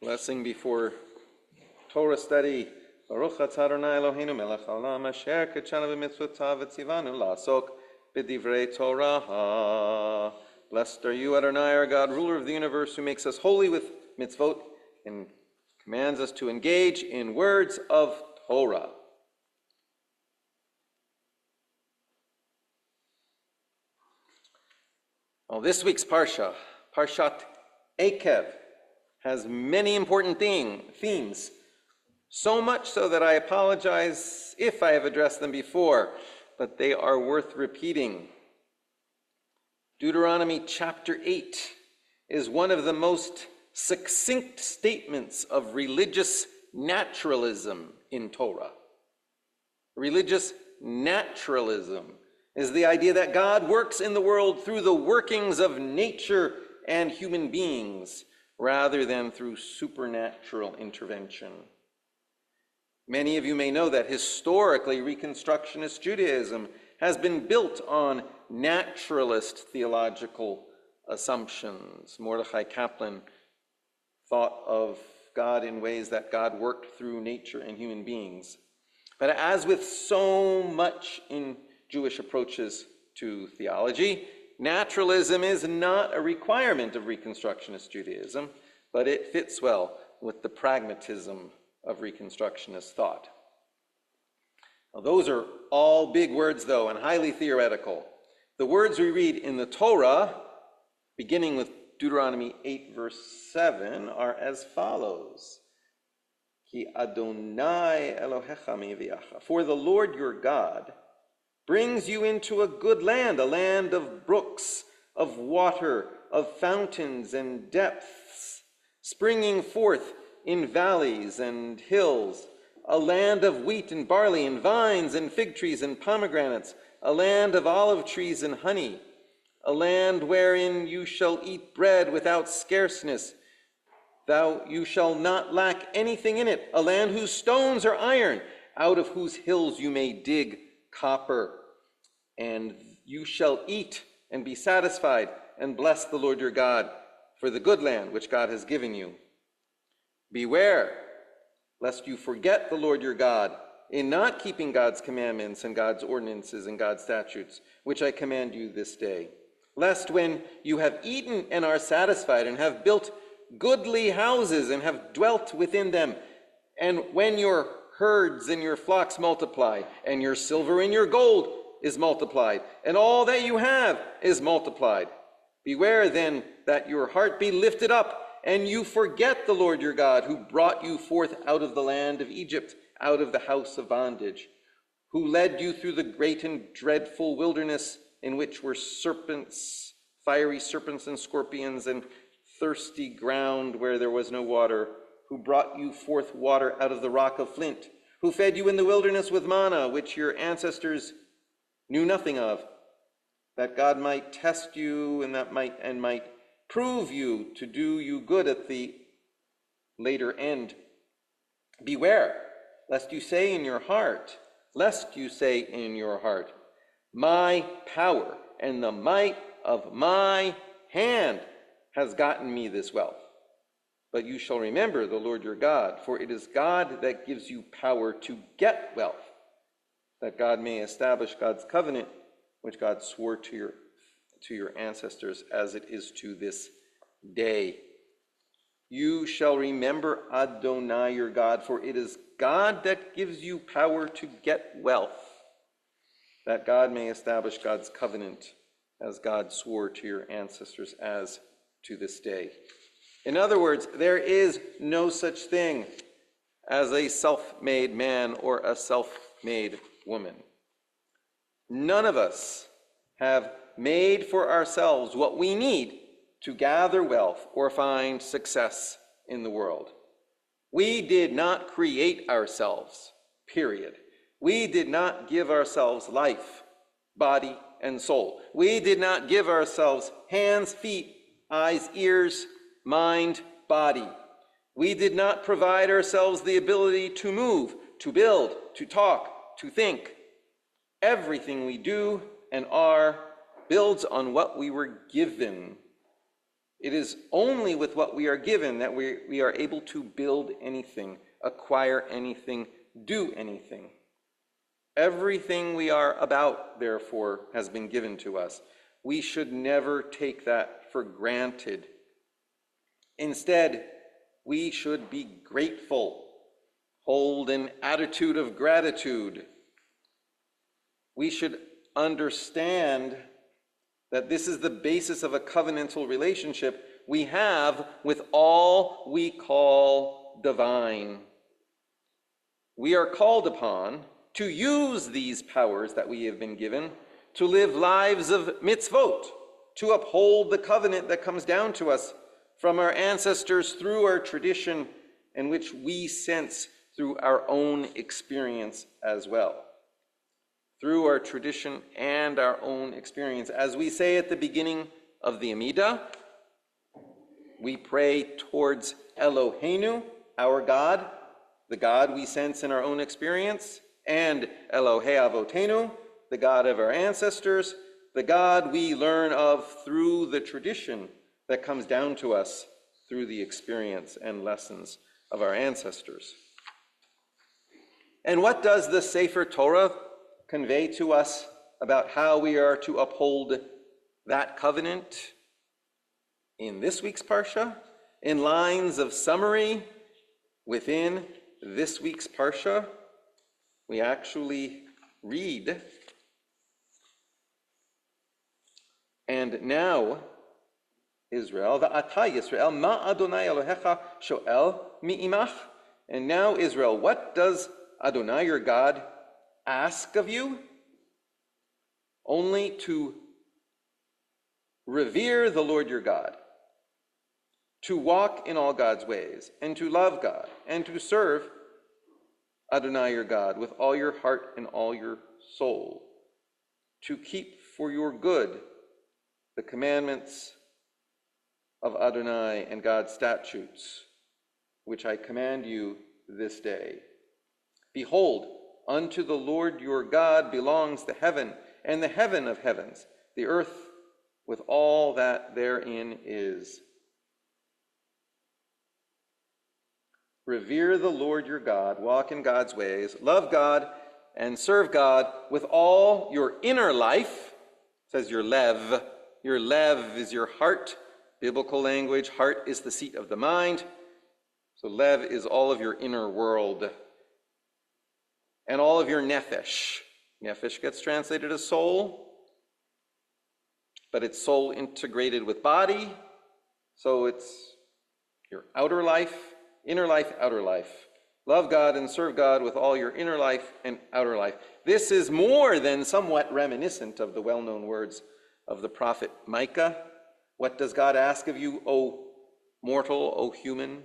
Blessing before Torah study. Baruch atah Adonai Eloheinu melech haolam asher kidshanu b'mitzvotav v'tzivanu la'asok b'divrei Torah. Blessed are you, Adonai, our God, ruler of the universe, who makes us holy with mitzvot and commands us to engage in words of Torah. Well, this week's Parsha, Parshat Ekev, has many important themes, so much so that I apologize if I have addressed them before, but they are worth repeating. Deuteronomy chapter 8 is one of the most succinct statements of religious naturalism in Torah. Religious naturalism is the idea that God works in the world through the workings of nature and human beings, rather than through supernatural intervention. Many of you may know that historically Reconstructionist Judaism has been built on naturalist theological assumptions. Mordechai Kaplan thought of God in ways that God worked through nature and human beings. But as with so much in Jewish approaches to theology, naturalism is not a requirement of Reconstructionist Judaism, but it fits well with the pragmatism of Reconstructionist thought. Now, those are all big words, though, and highly theoretical. The words we read in the Torah, beginning with Deuteronomy 8, verse 7, are as follows. Ki Adonai Elohecha mi'viacha. For the Lord your God brings you into a good land, a land of brooks, of water, of fountains and depths, springing forth in valleys and hills, a land of wheat and barley and vines and fig trees and pomegranates, a land of olive trees and honey, a land wherein you shall eat bread without scarceness. You shall not lack anything in it, a land whose stones are iron, out of whose hills you may dig copper. And you shall eat and be satisfied and bless the Lord your God for the good land which God has given you. Beware, lest you forget the Lord your God in not keeping God's commandments and God's ordinances and God's statutes, which I command you this day. Lest when you have eaten and are satisfied and have built goodly houses and have dwelt within them, and when your herds and your flocks multiply, and your silver and your gold is multiplied, and all that you have is multiplied. Beware then that your heart be lifted up, and you forget the Lord your God, who brought you forth out of the land of Egypt, out of the house of bondage, who led you through the great and dreadful wilderness, in which were serpents, fiery serpents and scorpions, and thirsty ground where there was no water, who brought you forth water out of the rock of flint, who fed you in the wilderness with manna, which your ancestors knew nothing of, that God might test you and might prove you to do you good at the later end. Beware, lest you say in your heart, my power and the might of my hand has gotten me this wealth. But you shall remember the Lord your God, for it is God that gives you power to get wealth, that God may establish God's covenant, which God swore to your ancestors, as it is to this day. You shall remember Adonai your God, for it is God that gives you power to get wealth, that God may establish God's covenant, as God swore to your ancestors, as to this day. In other words, there is no such thing as a self-made man or a self-made woman. None of us have made for ourselves what we need to gather wealth or find success in the world. We did not create ourselves, period. We did not give ourselves life, body, and soul. We did not give ourselves hands, feet, eyes, ears, mind, body. We did not provide ourselves the ability to move, to build, to talk, to think. Everything we do and are builds on what we were given It is only with what we are given that we are able to build anything, acquire anything, do anything. Everything we are about, therefore, has been given to us. We should never take that for granted. Instead, we should be grateful, hold an attitude of gratitude. We should understand that this is the basis of a covenantal relationship we have with all we call divine. We are called upon to use these powers that we have been given to live lives of mitzvot, to uphold the covenant that comes down to us from our ancestors through our tradition, and which we sense through our own experience as well. Through our tradition and our own experience. As we say at the beginning of the Amidah, we pray towards Eloheinu, our God, the God we sense in our own experience, and Elohei Avotenu, the God of our ancestors, the God we learn of through the tradition that comes down to us through the experience and lessons of our ancestors. And what does the Sefer Torah convey to us about how we are to uphold that covenant? In this week's Parsha, in lines of summary within this week's Parsha, we actually read, and now, Israel, Va'ata Yisrael, Ma Adonai Elohecha shoel mi'imach. And now, Israel, what does Adonai, your God, ask of you? Only to revere the Lord your God, to walk in all God's ways, and to love God, and to serve Adonai your God with all your heart and all your soul, to keep for your good the commandments of Adonai and God's statutes, which I command you this day. Behold, unto the Lord your God belongs the heaven and the heaven of heavens, the earth with all that therein is. Revere the Lord your God, walk in God's ways, love God, and serve God with all your inner life. It says your lev. Your lev is your heart. Biblical language, heart is the seat of the mind. So lev is all of your inner world. And all of your nephesh. Nephesh gets translated as soul, but it's soul integrated with body. So it's your outer life, inner life, outer life. Love God and serve God with all your inner life and outer life. This is more than somewhat reminiscent of the well-known words of the prophet Micah. What does God ask of you, O mortal, O human,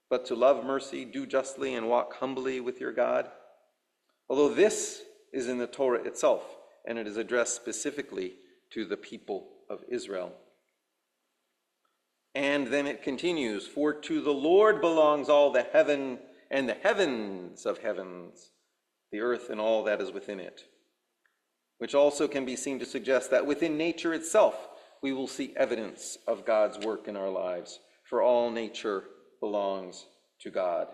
but to love mercy, do justly, and walk humbly with your God? Although this is in the Torah itself, and it is addressed specifically to the people of Israel. And then it continues, for to the Lord belongs all the heaven and the heavens of heavens, the earth and all that is within it, which also can be seen to suggest that within nature itself, we will see evidence of God's work in our lives, for all nature belongs to God.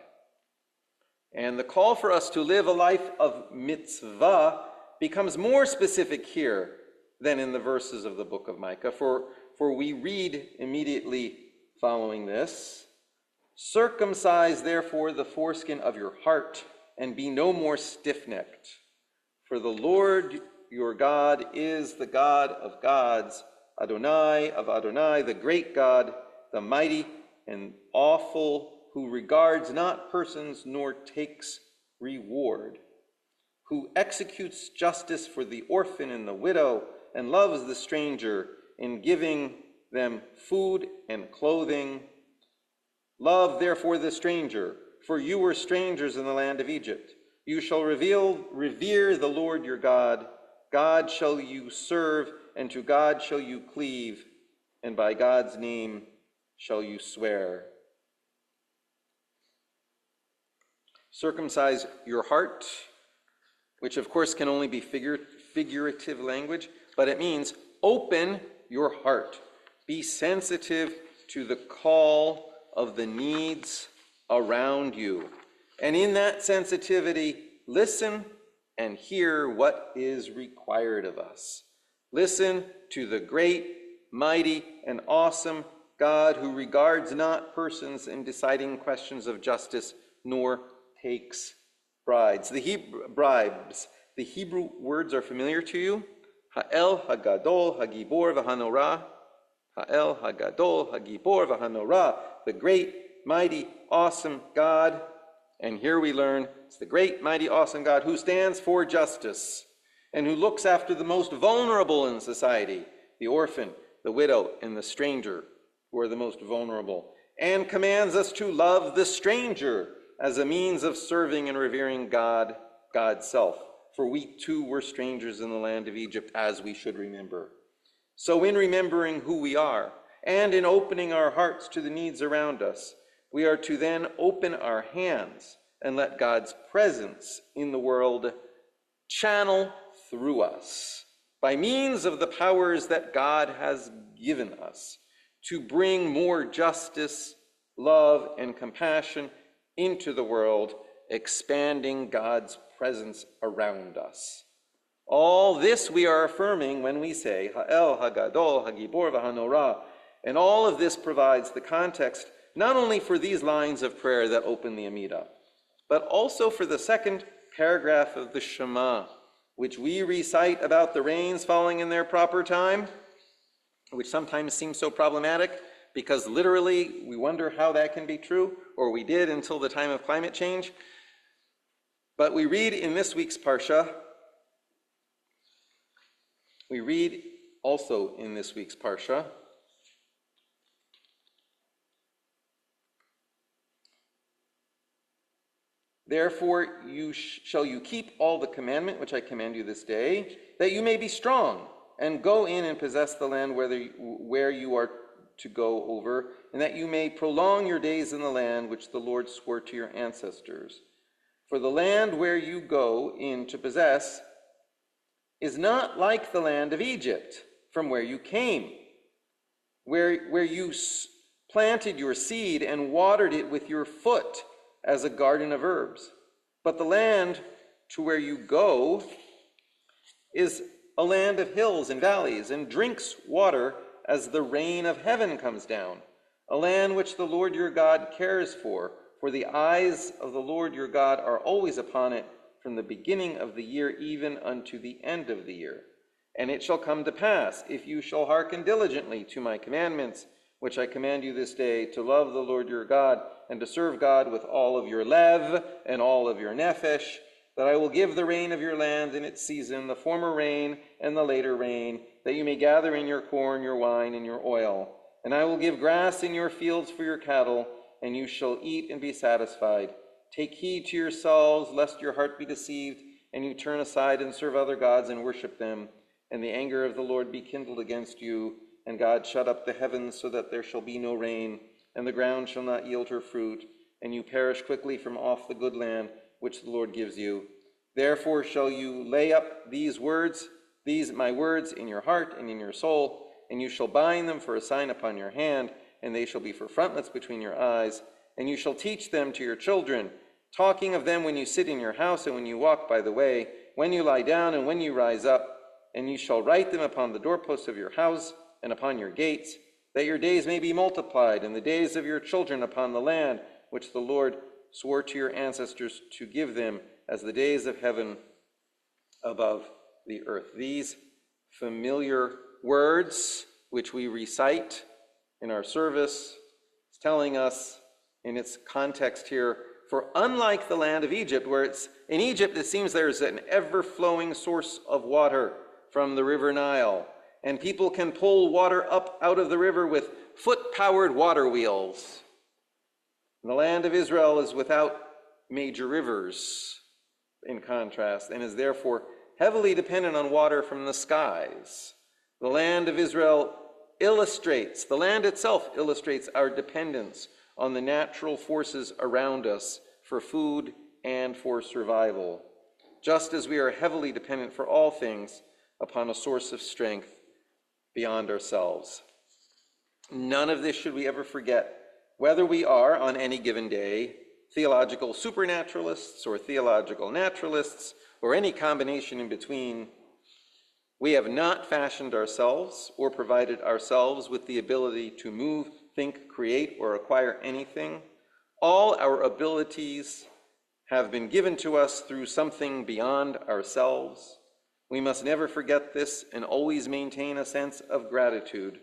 And the call for us to live a life of mitzvah becomes more specific here than in the verses of the book of Micah, for we read immediately following this, circumcise therefore the foreskin of your heart, and be no more stiff-necked. For the Lord your God is the God of gods, Adonai of Adonai, the great God, the mighty and awful, who regards not persons nor takes reward, who executes justice for the orphan and the widow, and loves the stranger in giving them food and clothing. Love therefore the stranger, for you were strangers in the land of Egypt. You shall revere the Lord your God. God shall you serve, and to God shall you cleave, and by God's name shall you swear. Circumcise your heart, which of course can only be figurative language, but it means open your heart. Be sensitive to the call of the needs around you. And in that sensitivity, listen and hear what is required of us. Listen to the great, mighty, and awesome God who regards not persons in deciding questions of justice, nor takes bribes. The Hebrew words are familiar to you. Ha'el, Hagadol, Hagibor, V'Hanorah. Ha'el, Hagadol, Hagibor, V'Hanorah. The great, mighty, awesome God. And here we learn it's the great, mighty, awesome God who stands for justice and who looks after the most vulnerable in society, the orphan, the widow, and the stranger, who are the most vulnerable, and commands us to love the stranger as a means of serving and revering God, God's self. For we too were strangers in the land of Egypt, as we should remember. So in remembering who we are, and in opening our hearts to the needs around us, we are to then open our hands and let God's presence in the world channel through us by means of the powers that God has given us to bring more justice, love, and compassion into the world, expanding God's presence around us. All this we are affirming when we say, Ha'el, Hagadol, Hagibor, V'Hanorah. And all of this provides the context not only for these lines of prayer that open the Amidah, but also for the second paragraph of the Shema, which we recite about the rains falling in their proper time, which sometimes seems so problematic because literally we wonder how that can be true, or we did until the time of climate change. But we read in this week's Parsha, therefore shall you keep all the commandment which I command you this day, that you may be strong, and go in and possess the land where you are to go over, and that you may prolong your days in the land which the Lord swore to your ancestors. For the land where you go in to possess is not like the land of Egypt, from where you came, where you planted your seed and watered it with your foot as a garden of herbs. But the land to where you go is a land of hills and valleys, and drinks water as the rain of heaven comes down, a land which the Lord your God cares for the eyes of the Lord your God are always upon it, from the beginning of the year even unto the end of the year. And it shall come to pass, if you shall hearken diligently to my commandments, which I command you this day, to love the Lord your God, and to serve God with all of your lev and all of your nephesh, that I will give the rain of your land in its season, the former rain and the later rain, that you may gather in your corn, your wine, and your oil. And I will give grass in your fields for your cattle, and you shall eat and be satisfied. Take heed to yourselves, lest your heart be deceived, and you turn aside and serve other gods and worship them, and the anger of the Lord be kindled against you, and God shut up the heavens so that there shall be no rain, and the ground shall not yield her fruit, and you perish quickly from off the good land which the Lord gives you. Therefore shall you lay up these my words in your heart and in your soul, and you shall bind them for a sign upon your hand, and they shall be for frontlets between your eyes, and you shall teach them to your children, talking of them when you sit in your house and when you walk by the way, when you lie down and when you rise up, and you shall write them upon the doorposts of your house and upon your gates, that your days may be multiplied, and the days of your children upon the land which the Lord swore to your ancestors to give them, as the days of heaven above the earth. These familiar words, which we recite in our service, is telling us in its context here, for unlike the land of Egypt, where in Egypt it seems there's an ever-flowing source of water from the river Nile, and people can pull water up out of the river with foot-powered water wheels. And the land of Israel is without major rivers, in contrast, and is therefore heavily dependent on water from the skies. The land of Israel the land itself illustrates our dependence on the natural forces around us for food and for survival, just as we are heavily dependent for all things upon a source of strength beyond ourselves. None of this should we ever forget, whether we are on any given day theological supernaturalists or theological naturalists or any combination in between. We have not fashioned ourselves or provided ourselves with the ability to move, think, create, or acquire anything. All our abilities have been given to us through something beyond ourselves. We must never forget this and always maintain a sense of gratitude.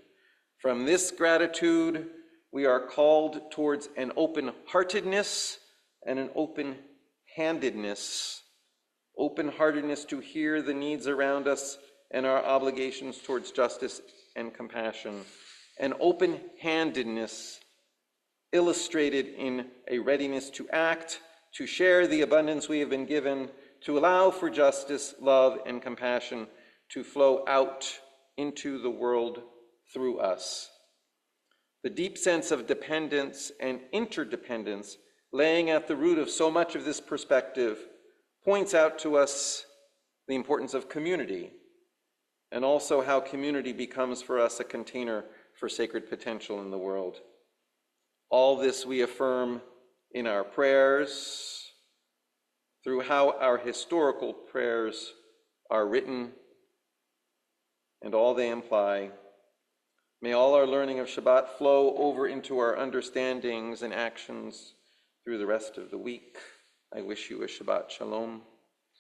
From this gratitude, we are called towards an open-heartedness and an open-handedness. Open-heartedness to hear the needs around us and our obligations towards justice and compassion. An open-handedness illustrated in a readiness to act, to share the abundance we have been given, to allow for justice, love, and compassion to flow out into the world through us. The deep sense of dependence and interdependence laying at the root of so much of this perspective points out to us the importance of community, and also how community becomes for us a container for sacred potential in the world. All this we affirm in our prayers, through how our historical prayers are written, and all they imply. May all our learning of Shabbat flow over into our understandings and actions through the rest of the week. I wish you a Shabbat Shalom.